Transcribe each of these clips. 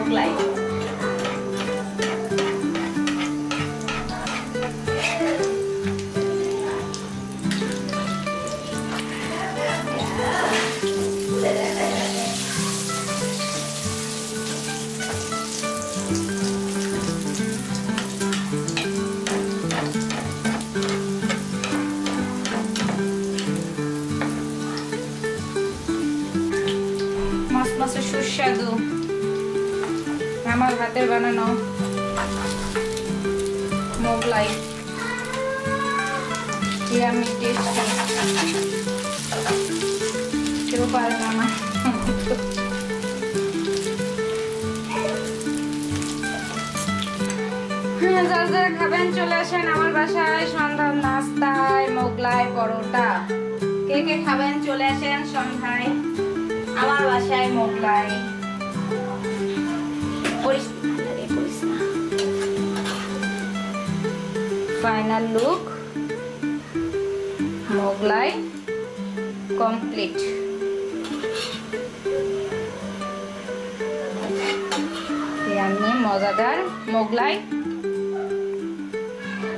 মোগলাই। মাছে সুস্বাদু আমার হাতের বানানো মোগলাই ইয়ামি টেস্টি কেউ পারে না আমার যারা যারা খাবেন চলে আসেন আমার বাসায় সন্ধ্যার নাস্তায় মোগলাই পরোটা কে কে খাবেন চলে আসেন সন্ধ্যায় আমার বাসায় Mughlai. Final look Mughlai complete. Yummy মজাদার মোগলাই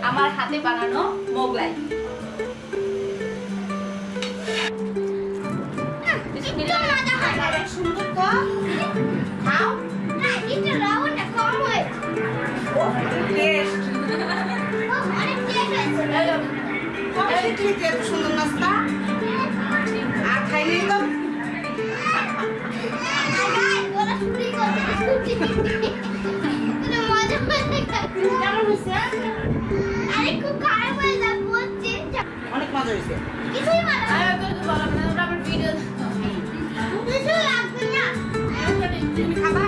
আমার হাতে বানানো মোগলাই। সুন্দর তো খাও না এটা রাও না কম হয় টেস্ট অনেক টেস্ট আছে কবে খেতে এত সুন্দর নাস্তা আর খাইনি তো আগাই ওরা শুরু করতে মানে মজা করে কেমন হইছে আরে খুব খারাপ হয়ে যাচ্ছে অনেক মজা হইছে কিছুই মজা আরে তো বলো না ওটা আমার ভিডিও কিছু লাগবে না তুমি খাবা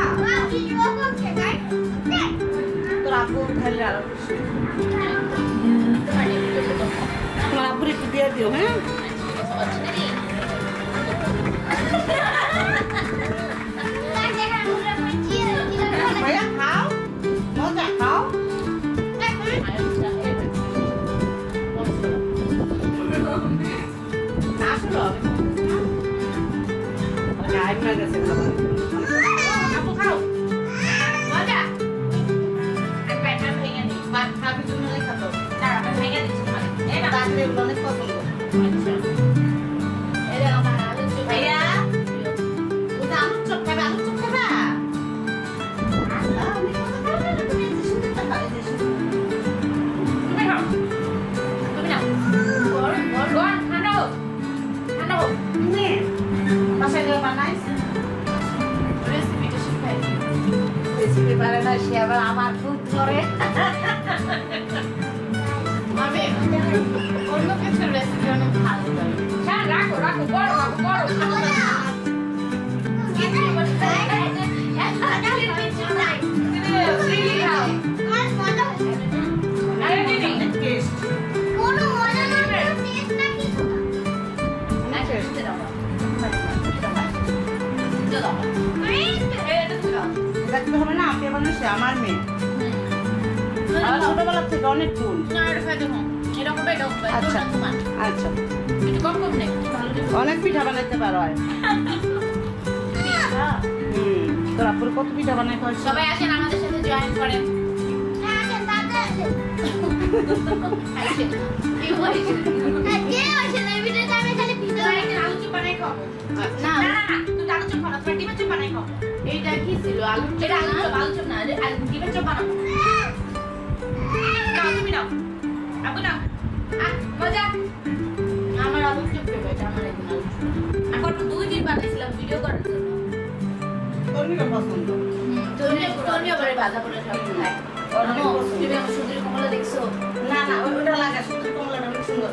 কি রকম খাই তোর আপু খাইলে আরো খুশি তোমার আপুর একটু দিয়ে দিও হ্যাঁ ভাইয়া খাও মজা খাও আসলো আপু খাও মজা একটা ভেঙে দিই বা খাবি তুমি খাতো তার আমি ভেঙে দিচ্ছি তোমাকে এই না তাহলে অনেক পছন্দ আচ্ছা এই আমার আলু চপ ভাইয়া ওটা আলু চপ খাবে আলু চপ খাবে আল্লাহ আমি কথা বলতে তুমি এত সুন্দর তো খাবে তুমি খাও তুমি নাও গরম ঠান্ডা হোক নে বাসায় গিয়ে বানাইস রেসিপিটা শিখাই রেসিপি পারে না সে আবার আমার খুব ধরে আমি অন্য কিছু রেসিপি অনেক ভালো করে হ্যাঁ রাখো রাখো বড় বড় দেখতে হবে না আপনি বানাইছে আমার মেয়ে আর ছোটবেলা থেকে অনেক গুণ আচ্ছা আচ্ছা অনেক পিঠা বানাইতে পারো তোর আপুর কত পিঠা বানাইতে হয় সবাই আসেন আমাদের সাথে জয়েন করেন এইটা কি ছিল আলু এটা আলু চপ না ডিমের চপ বানাবো নাও তুমি নাও আপু নাও মজা আমার আলু চপ দেবে এটা আমার একদম আলু চপ এখন 2 দিন বানাইছিলাম ভিডিও করার জন্য তোরনিও পছন্দ তোরনিও করে ভাজা করে সব খায় তুমি সুন্দরী কমলা দেখছো না না ওটা লাগা সুন্দরী কমলাটা অনেক সুন্দর